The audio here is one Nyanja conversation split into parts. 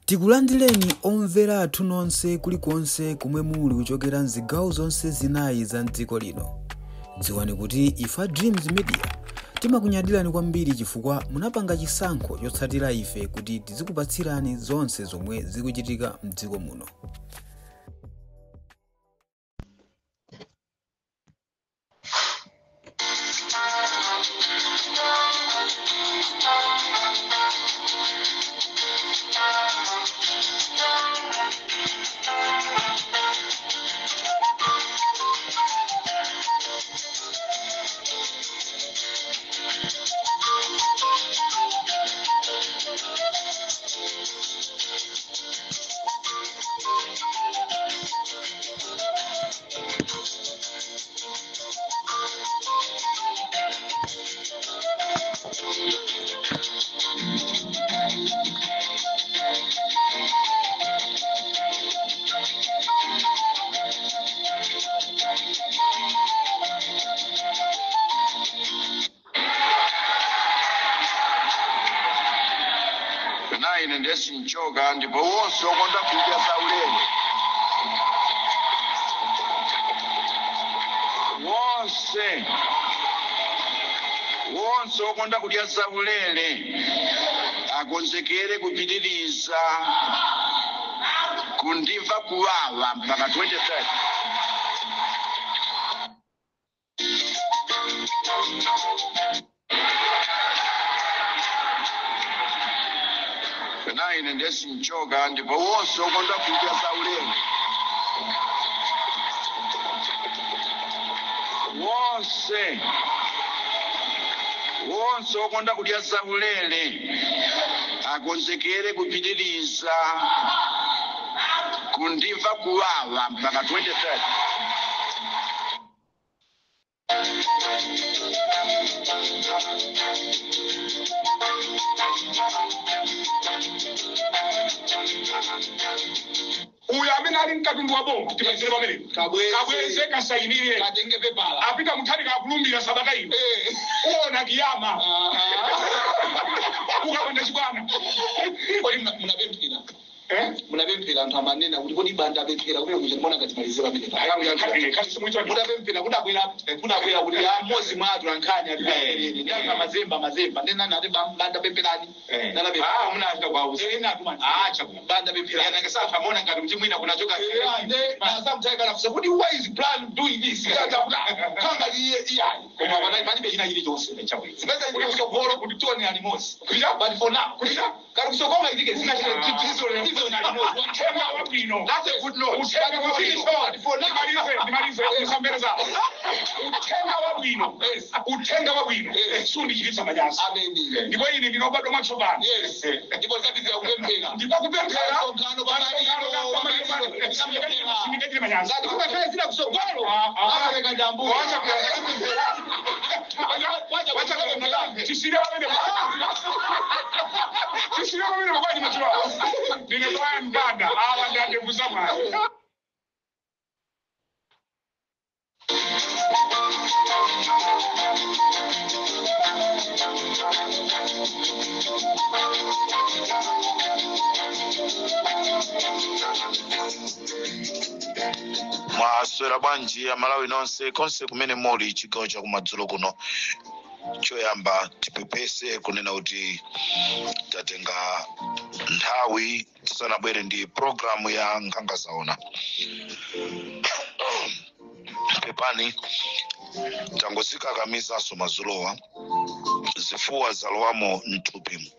Tikulandireni omvera athu nonse kulikonse kumwe muli kuchokera mzigawo zonse zinayi za mdziko lino. Dziwani kuti ifa Dreams Media timakunyadirani kwambiri chifukwa munapanga chisankho chotsatira ife kuti tizikupatsirani zonse zomwe zikuchitika mdziko muno. Ine ndesinchoka ndipo wonse okonda kudya zaulere wonse okonda kudya zaulere akonzekere kupitiriza kundimva kuwawa mpaka 2030. Ine ndesinchoka ndipo wonse okonda kudya zaulere wonse okonda kudya zaulere akonzekere kupitiriza kundimva kuwawa mpaka 2030. Uyamina ali mkatundu wa bomba timazire pamene kabweze kasainire katenge pepala apita mthani kakulumbira sabata ino ona kiyama ukapanda chibwana kodi munapemphera munapemphera anthu amanena kuti kodi banda apemphera kumene kuja mbona ngati malizira pamene munapemphera kudabwera kuti amozi mwatu ankhani ati ndanga mazemba ndena nati banda pempherani nalapemphera munanga kwausa acha banda pemphera nanga amona ngati kuti mwina kunachoka sometimes kana kusa kodi why is plan doing this kanga iye koma palibe china chilichonse zimeza ndi kusogolo kuti tione animosi but for now kana kusogolo itike zina chilicho. That's a good note. Utenga wabwino sundi chilitsa manyazi. Ndipo ine ndinobadwa matsopano. Ndipo zabizira kupemphera. Ndipo kupemphera ndikachire manyazi. Ngati kupemphera zina kusogolo akaweka jambo. Tisire wamene mabadi matsopano. Ndine kwa mbada awa ndande kuzama. Mwaswera bwanji ya Malawi nonse konse kumene muli chigawo cha kumadzulo kuno. Choyamba tipepese kunena kuti tatenga nthawi tisanabwere ndi programu ya Nkanga Zaona. Pepani tangozika kamizaso mazulowa zifuwa zalowamo mthupi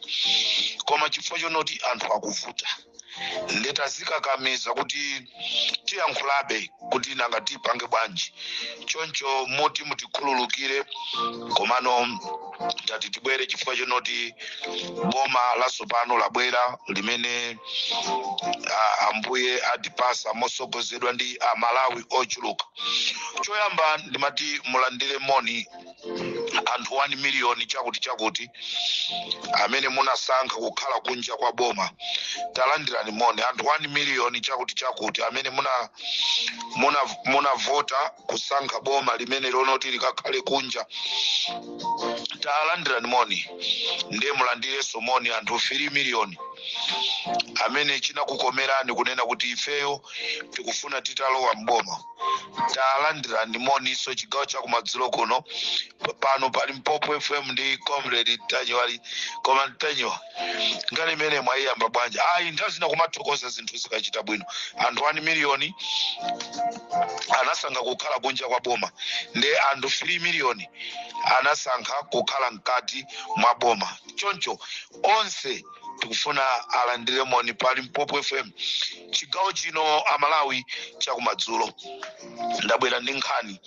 koma chifukwa chonoti anthu akuvuta ndetazika kamiza kuti tiyankhulabe kuti nanga tipange bwanji choncho moti mutikhululukire komano tati tibwere chifukwa chonoti boma lasopano labwera limene ambuye adipasa mosogozedwa ndi Malawi ochuluka. Choyamba ndimati mulandire moni anthu 1 million chakuti amene munasankha kukhala kunja kwa boma. Talandirani moni anthu 1 million chakuti amene muna vota kusankha boma limene lonoti likakhale kunja. Talandirani moni ndiye mulandire somoni anthu 3 million amene chinakukomerani kunena kuti ifeyo tikufuna titalowa mboma. Talandira ndi moniso chigawo cha kumadzulo kuno pano pali Mpopo FM ndi Comrade Tanyawali koma Tanyo ngani mene mwayamba bwanja ndazina kumathokoza zinthu zikachita bwino. Anthu 1 million anasankha kukhala kunja kwa boma ndi anthu 3 million anasankha kukhala mkati mwa boma. Choncho onse tikufuna alandire moni pali Mpopo FM chigawo chino Amalawi cha kumadzulo. Ndabwera ndi nkhani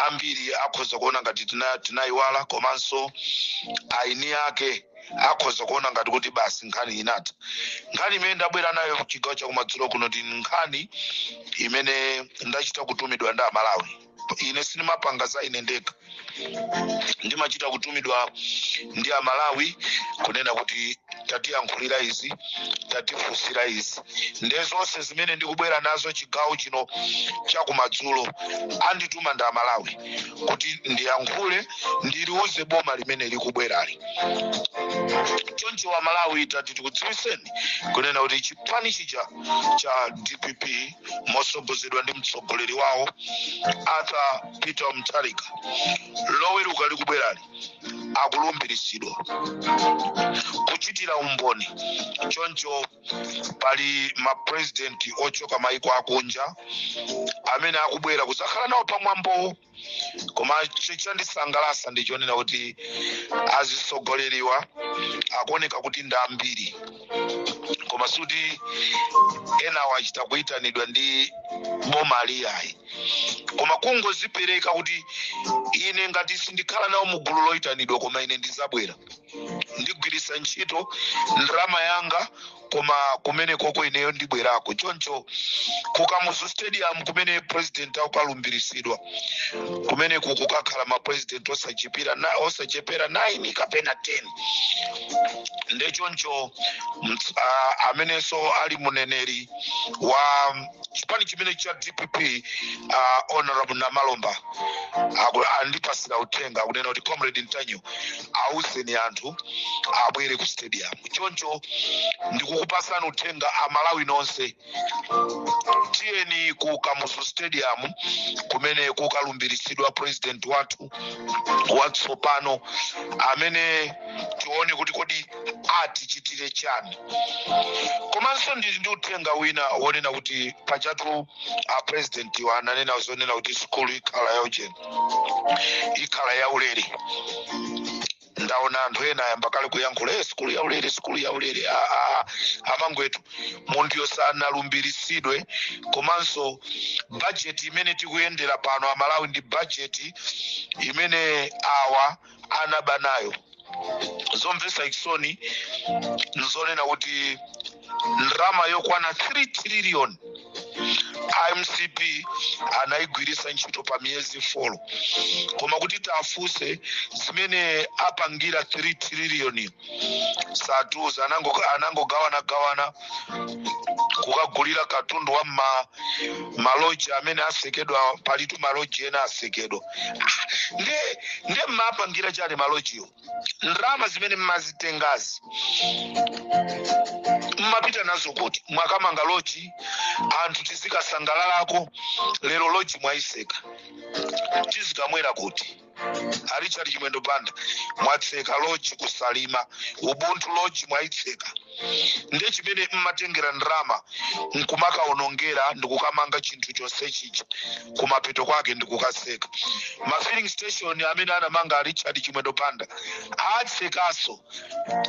ambiri akhoza kuona ngati tinayiwala komanso aini yake akhoza kuona ngati kuti basi nkhani inata. Nkhani imene ndabwera nayo chigawo cha kumadzulo kuno ndi nkhani imene ndachita kutumidwa ndi Amalawi. Ine sinimapanga za ine ndeka, ndimachita kutumidwa ndi Amalawi kunena kuti tatiyankhulira izi, tatifusira izi. Ndezonse zimene ndikubwera nazo chigawo chino cha kumadzulo andituma ndi Amalawi kuti ndiyankhule ndiliuze boma limene likubwerali. Choncho Amalawi tikudziwiseni kunena kuti chipani chija cha DPP mosogozedwa ndi mtsogoleri wawo Arthur Peter Mutharika loweruka likubwerali akulumbiritsidwa kuchitira umboni. Choncho pali mapresident ochoka maiko akunja amene akubwera kuzakhala nawo pamwambo. Koma chandisangalatsa ndi chonena kuti azisogoleriwa akuoneka kuti ndi ambiri, koma suti ena wachita kuyitanidwa ndi boma aliyayi, koma kungozipereka kuti ine ngati sindikhala nawo mugulu loyitanidwa koma ine ndizabwera ndigwiritsa ntchito ndalama yanga koma kumene koko ineyo ndibwerako. Choncho kukamuzu stadium kumene president akalumbiritsidwa kumene kukakhala ma president osachepera 9 kapena 10. Ndechoncho amenenso ali muneneri wa chipani chimene cha DPP Honorable Namalomba andipasira uthenga kunena kuti Comrade Ntanyo auseni anthu abwere ku stadium. Choncho ndikukupasani uthenga Amalawi nonse, tiyeni ku Kamuzu Stadium kumene kukalumbiritsidwa president wathu watsopano amene tione kuti kodi atichitire chani. Komanso ndili ndi uthenga wina wonena kuti pachatu president wananena zonena kuti skulu ikhala yaujeni, ikhala yaulere. Ndaona anthu ena ayamba kale kuyankhula skulu yaulere amangwetu munthu yosanalumbiritsidwe. Komanso budget imene tikuyendera pano Amalawi ndi budget imene awa anabanayo zomvetsa chisoni nzonena kuti ndalama yokwana 3 trillion IMCP anayigwiritsa ntchito pa miyezi 4, koma kuti tafunse zimene apangira 3 trillion satuza anangogawana kukagulira katundu wa maloji amene asekedwa palitu maloji ena asekedwa. Nde mapangira chani malojiyo? Ndalama zimene mmazitengazi mmapita nazo kuti mwakamanga loji anthu tizikasangalalako, lero loji mwaiseka tizikamwera kuti Richard Chimwendo Banda mwatseka loji kusalima Ubuntu loji mwaitseka. Ndiye chimene mmatengera ndalama nkumaka onongera ndikukamanga chinthu chonse chichi kumapeto kwake ndikukaseka. Ma filling station amene anamanga Richard Chimwendo Banda atsekaso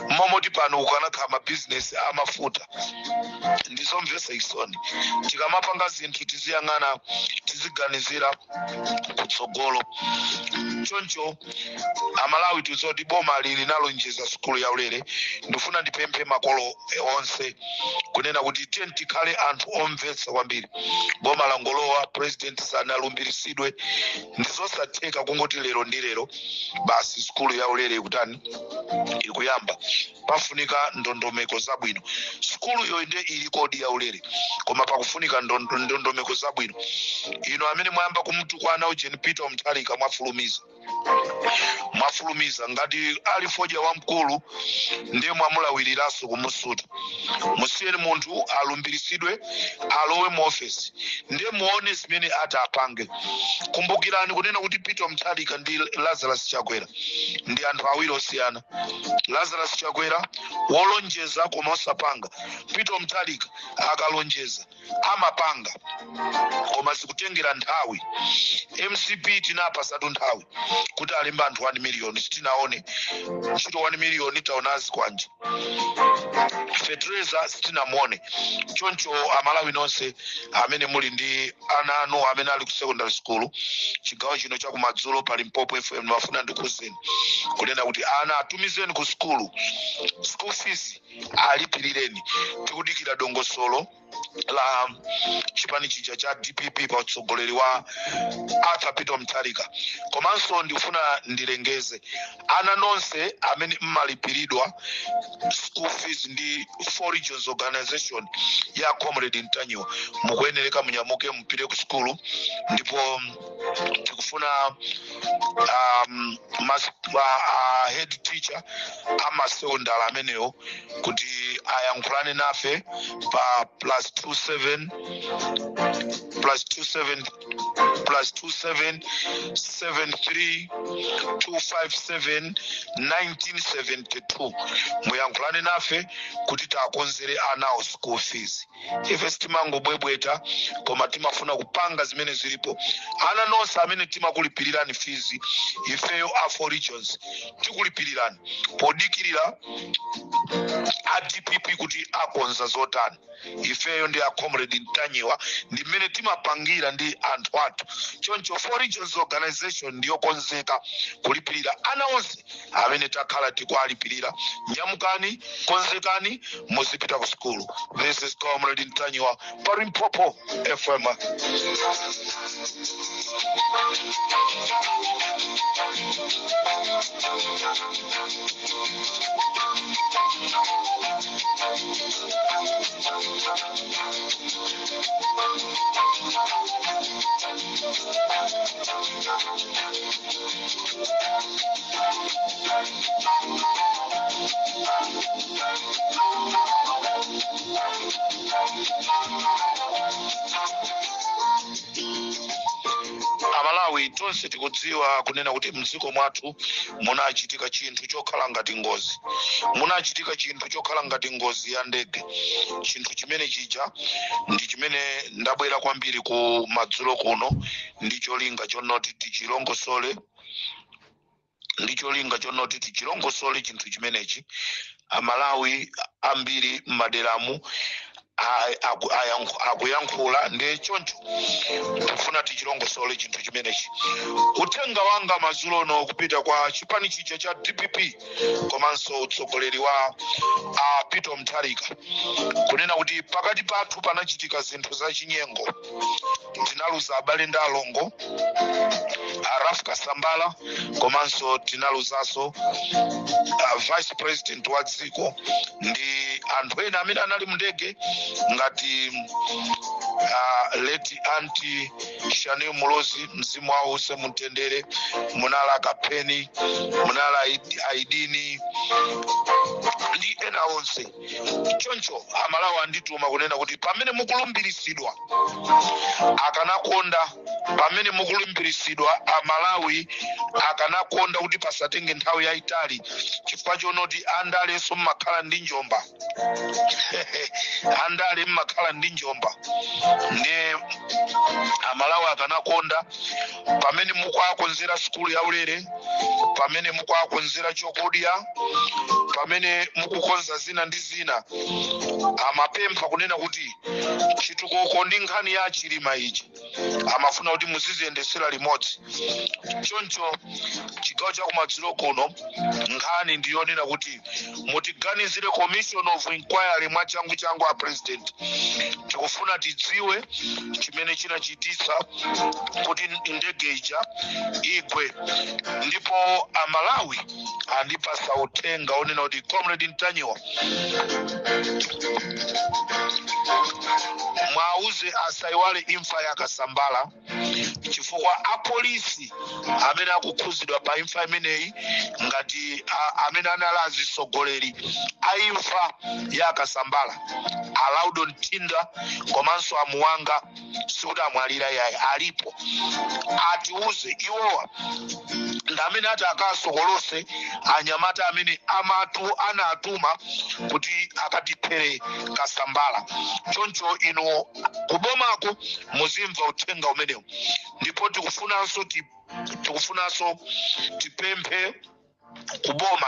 momoti pano ukanakhala ma business amafuta. Ndizomvetsa chisoni. Tikamapanga zinthu tiziyang'ana tiziganizira kutsogolo. Choncho Amalawi tizoti boma lili nalonjeza skulu yaulere. Ndifuna ndipemphe makolo onse kunena kuti tikhale anthu omvetsa kwambiri. Boma langolowa president sanalumbiritsidwe, ndizosatheka kungoti lero ndi lero basi skulu yaulere ikutani ikuyamba. Pafunika ndondomeko zabwino. Skulu yo inde ili kodi yaulere, koma pakufunika ndondomeko zabwino. Ino amene mwayamba kumutukwana Eugene Peter Mutharika mwafulumiza mafulumiza ngati ali foja wamkulu ndiye mwamulawiriraso kumusuta. Musiyeni munthu alumbirisidwe alowe mu office ndiye muone zimene apange. Kumbukirani kunena kuti Peter Mutharika ndi Lazarus Chakwera ndi anthu awiri osiyana. Lazarus Chakwera wolonjeza koma osapanga. Peter Mutharika akalonjeza amapanga koma zikutengera nthawi. MCP tinapasatu nthawi kuti alemba anthu 1 million sitinaone ntchito 1 million taonazi kwanje. Fetreza sitinamuone. Choncho amalawi nonse amene muli ndi ana anu amene ali ku secondary school chigawo chino cha kumadzulo pali Mpopo FM mafuna ndikuzeni kunena kuti ana atumizeni ku school fees alipirireni. Tikudikira dongosolo la chipani chija cha DPP pa utsogoleri wa Arthur Peter Mutharika. Komanso ndifuna ndilengeze ana nonse amene mmalipiridwa school fees ndi Four Regions Organization ya Comrade Ntanyiwa mukuyenereka munyamuke mpire ku school. Ndipo tikufuna head teacher amasewondala amenewo kuti ayankhulane nafe pa +27 73 257 1972 muyankhulane nafe kuti takonzere anawo school fees. Ife sitimangobwebweta koma timafuna kupanga zimene zilipo. Ana nonse amene timakulipirirani fees ifeyo a Four Regions tikulipirirani podikirira a DPP kuti akonza zotani. Ifeyo ndi a Comrade Ntanyiwa ndi mmene timapangira ndi anthu athu. Choncho Four Regions Organization ndiyo konzeka kulipirira ana onse amene takhala tikwalipirira. Nyamukani, konzekani, muzipita ku school. This is Comrade Ntanyiwa pa Mpopo FM. Amalawi tonse tikudziwa kunena kuti mdziko mwathu munachitika chinthu chokhala ngati ngozi. Munachitika chinthu chokhala ngati ngozi ya ndege. Chinthu chimene chija ndi chimene ndabwera kwambiri ku madzulo kuno ndi cholinga chonoti tichilongosole. Chinthu chimenechi amalawi ambiri m'maderamu akuyankhula ndi choncho tikufuna tichilongosole chinthu chimenechi. Uthenga wanga madzulo no kupita kwa chipani chija cha DPP komanso utsogoleri wa Peter Mutharika kunena kuti pakati pathu panachitika zinthu za chinyengo. Tinaluza abale ndi alongo Raf Kasambala komanso tinaluzaso Vice President wa dziko ndi anthu ena amene anali mndege ngati leti anti Shani Mulozi mzimu wawo use mutendere, munala Kapeni, munala Aidini ndi ena onse. Choncho amalawi andituma kunena kuti pamene mukulumbirisidwa akanakonda, pamene mukulumbirisidwa amalawi akanakonda kuti pasatenge nthawi yayitali chifukwa chonoti andaleso mmakhala ndi njomba. Andale mmakhala ndi njomba. Ne amalawi akanakonda pamene mukwakonzera skulu ya ulere, pamene mukwakonzera chokudya, pamene mukukonza zina ndi zina amapempha kunena kuti chitukuko ndi nkhani ya chilima ichi amafuna kuti muziziyendesera limodzi. Choncho chigawo cha kumadzulo kuno nkhani ndiyonena kuti mutiganizire commission of inquiry mwachangu a president. Tikufuna tidziwe chimene chinachitisa kuti ndege ija igwe. Ndipo amalawi andipasa uthenga onena kuti Comrade Ntanyiwa mwauze asaiwale imfa ya Kasambala chifukwa apolisi amene akukhuzidwa pa imfa imeneyi ngati amene analazi sogoleri aimfa ya Kasambala Alaudo Ntinda komanso amuwanga sikuti amwalira yayi alipo atiuze iwowa ndamene ati akasokolose anyamata amene anatuma kuti akatiphere Kasambala. Choncho ino kubomako muzimva uthenga umenewu ndipo tikufunanso tipemphe kuboma.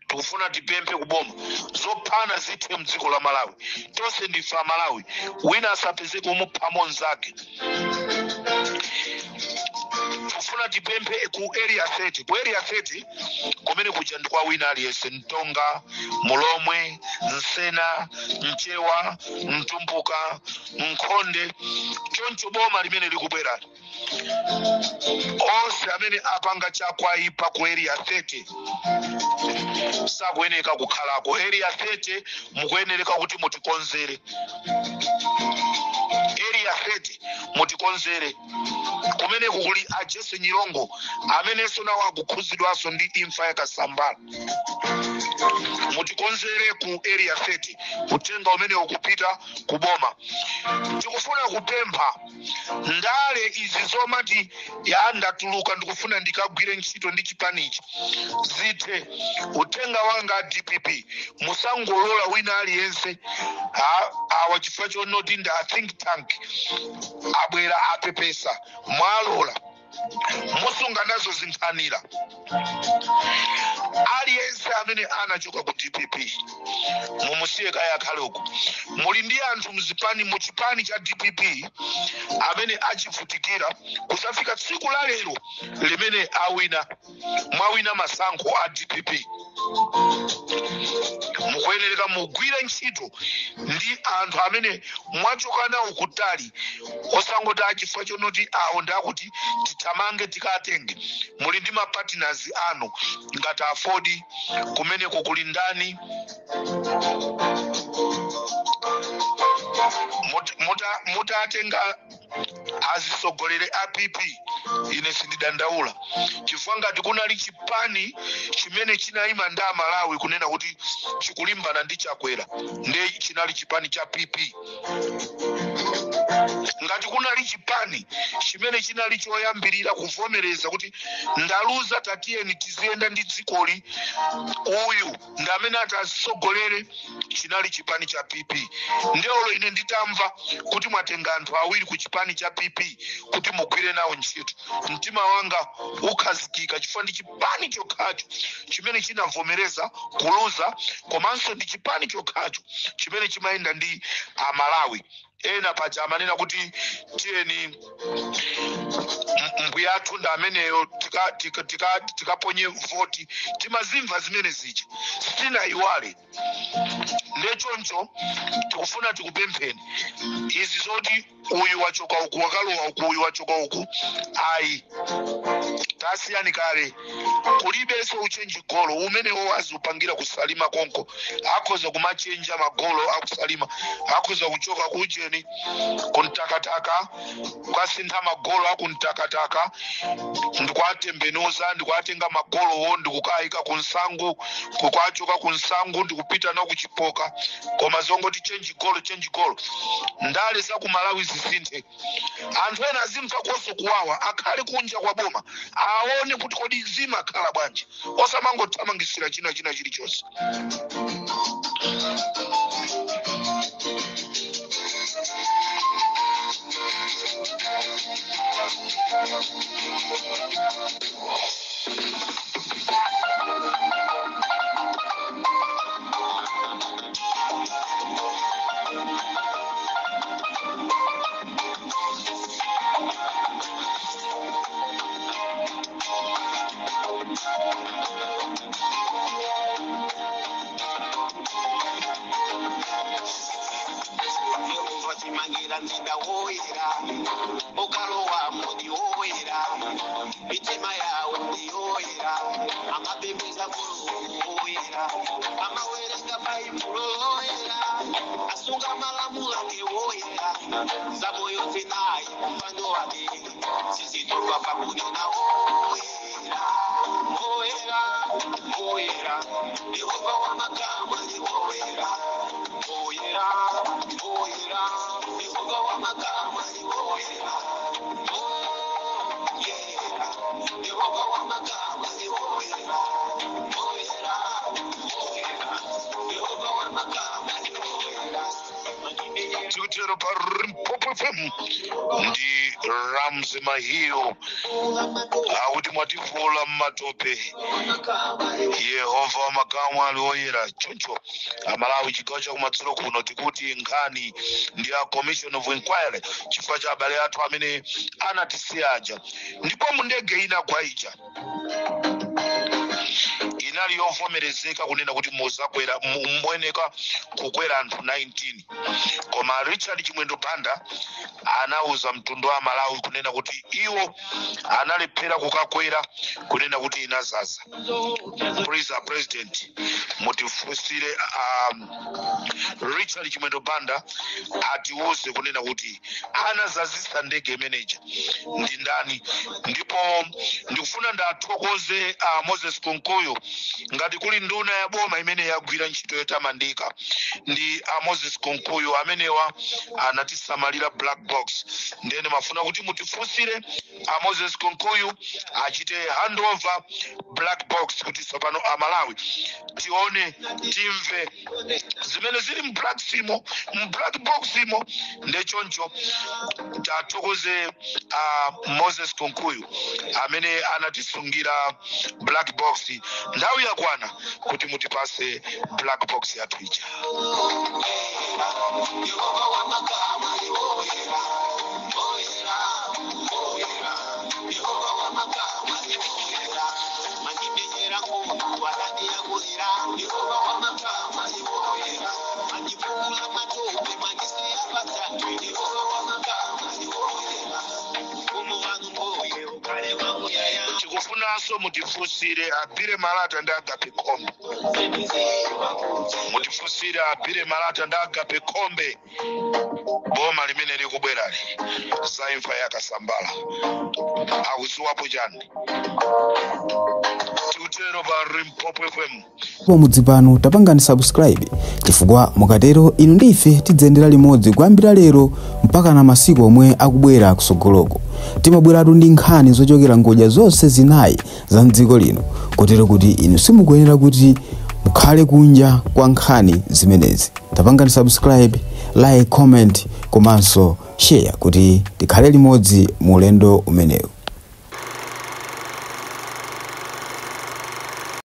Tukufuna tipemphe kuboma zophana zithe mdziko la Malawi. Tonse ndife Malawi, wina asapezeke umupha monzake. Tukufuna tipemphe ku area 30. Ku area 30 kumene kuja ndikwa wina aliyense Ntonga, Mulomwe, Nsena, Mchewa, Mtumbuka, Nkhonde. Choncho boma limene likubwera onse amene apanga chakwaipa ku area 30 sakuyeneka kukhalako. Area 30 mukuyenereka kuti mutikonzere. Area 30 mutikonzere kumene kukuli Jesse Nyilongo amene nawo akukhuzidwaso ndi imfa ya Kasambala. Mutikonzere ku area 30 utenga umene ukupita kuboma. Tikufuna kupempha ndale izi zomati ya ndatuluka ndikufuna ndikagwire ntchito ndi chipanichi zithe. Utenga wanga DPP musangolola wina aliyense awa chifukwa chonoti nda think tank abwera apepesa mwalola musunga nazo zinkhanira. Aliyense amene anachoka ku DPP mumusiye kaya akhale uko. Muli ndi anthu mu chipani cha DPP amene achivutikira kusafika tsiku la lero limene mwawina masankho a DPP. Mukuyenereka mugwire ntchito ndi anthu amene mwachoka nawo kutali osangoti achifukwa chonoti awo ndakuti titamange tikatenge. Muli ndi mapartners anu ngati afodi kumene kukuli ndani mutatenga azisogolere APP. Ine sindidandaula chifukwa ngati kunali chipani chimene chinayima nda Malawi kunena kuti chikulimbana ndi Chakwera ndi chinali chipani cha PP. Ngati kunali chipani chimene chinali choyambirira kuvomereza kuti ndaluza tatiyeni tiziyenda ndi dzikoli uyu ndamene atasogolere chinali chipani cha PP. Ndelo ine nditamva kuti mwatenga anthu awiri ku chipani cha PP kuti mugwire nawo ntchito, mtima wanga ukhazikika chifukwa ndi chipani chokhacho chimene chinavomereza kuluza komanso ndi chipani chokhacho chimene chimayenda ndi Malawi. Ena pacha amanena kuti tiyeni mbuya athu nda ameneyo tikaponye voti. Timazimva zimene zichi sitina iwale. Ndechoncho tikufuna tikupempheni izi zoti uyu wachoka uku wakalowa uku uyu wachoka uku ayi tasiyani kale. Kulibenso uchenji golo umenewo waziupangira kusalima konko akhoza kumachenja magolo akusalima akhoza kuchoka kujeni kuntakataka kwasintha magolo akuntakataka ndikwatembenuza ndikwatenga magolowo ndikukayika kunsangu kukwachoka kunsangu ndikupita na kuchipoka koma zongoti change golo ndale za ku Malawi zisinthe. Anthu ena azimva koso kuwawa akhale kunja kwa boma aone kuti kodi zima khala bwanji osamangothamangisira china chilichonse. simangira nzinda woyera okalowa mudi woyera mitima yawe ndiyoyera amabebeza woyera amawerenga baibulo woyera asunga malamulo woyera zamoyo zinayi mpando wake sisi tuwa pakunena woyera woyera woyera Yehova wa makama ni woyera woyera woyera Yehova wa makama ni woyera woyera Yehova wa makama ni woyera woyera woyera Yehova wa makama ni woyera Tutero Limpopo FM ndi Ramzi Mahio auti mwativula matope Yehova wa makama alioyera choncho amalawi chigawo cha kumadzulo kuno tikuti nkhani ndi a Commission of Inquiry chifukwa cha abale athu amene anatisiyaja ndipo mundege ina kwa ija inali yovomerezeka kunena kuti mozakwera mweneka kukwera anthu 19 koma Richard Chimwendo Banda anauza mtundu wa Malawi kunena kuti iwo analephera kukakwera kunena kuti inazaza. Please President mutifusire Richard Chimwendo Banda atiuze kunena kuti anazazisa ndege manager ndi ndani, ndipo ndikufuna ndathokoze Moses Konkoyo ngati kuli nduna ya boma imene yagwira ntchito yotamandika ndi Moses Konkoyo amenewa anatisamalira black box. Ndene mafuna kuti mutifusire Moses Konkoyo achite handover black box kuti sopano Malawi tione timve zimene zili black box imo ndechoncho tathokoze Moses Konkoyo amene anatisungira black box ndawi yakwana kuti mutipase black box ya Twitter. Chikufunaso mutifusire Abire Malata ndi Agape Kombe. Mutifusire Abire Malata ndi Agape Kombe. Boma limene likubwerali saimfa yakasambala akuziwapo chani tutero pa Limpopo FM. Pomudzi pano tapangani subscribe chifukwa mukatero inu ndife tidzendera limodzi kuyambira lero mpaka na masiku omwe akubwera kusogoloko. Timabweratu ndi nkhani zochokera ngodya zonse zinayi za mdziko lino kotero kuti inu simukuyenera kuti mukhale kunja kwa nkhani zimenezi. Tapangani subscribe, like, comment komanso share kuti tikhale limodzi mu ulendo umenewu.